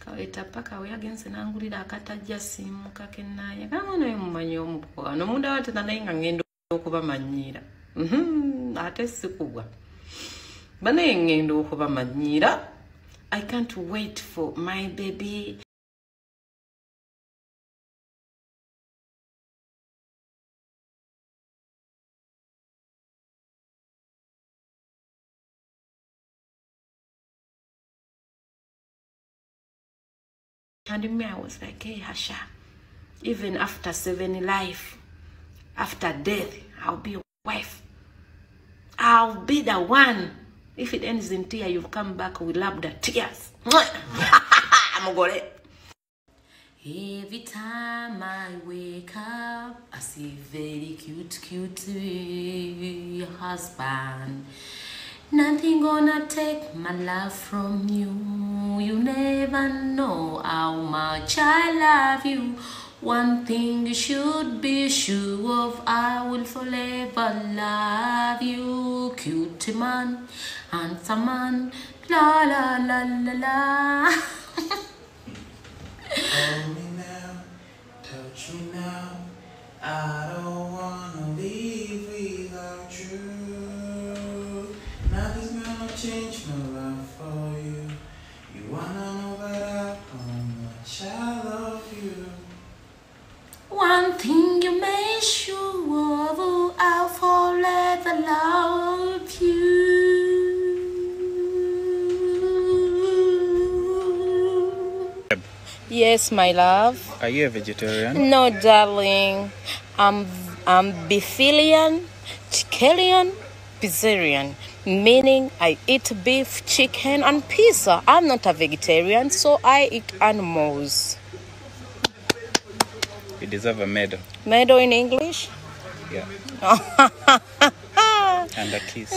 Kaweta paka we agenze nangulira akatajja simu kakenanya kama no mumanyi omuko no munda wate nanainga ngendo okuba manyira ate sikubwa bane ngendo okuba manyira. I can't wait for my baby. And me, I was like, hey, Hasha, even after 7 life, after death, I'll be a wife. I'll be the one. If it ends in tears, you've come back with laughter, tears. I'm going. Every time I wake up, I see very cute husband. Nothing gonna take my love from you. You never know how much I love you. One thing you should be sure of, I will forever love you. Cute man, handsome man, la la la la la. Hold me now, touch me now. I don't wanna leave without you. Nothing's gonna change my love for you. You wanna know better how much I love you. One thing you make sure of, I'll forever love you. Yes, my love. Are you a vegetarian? No, darling. I'm beefilian, chickenian, pizzerian. Meaning I eat beef, chicken, and pizza. I'm not a vegetarian, so I eat animals. You deserve a medal. Medal in English? Yeah. And a kiss.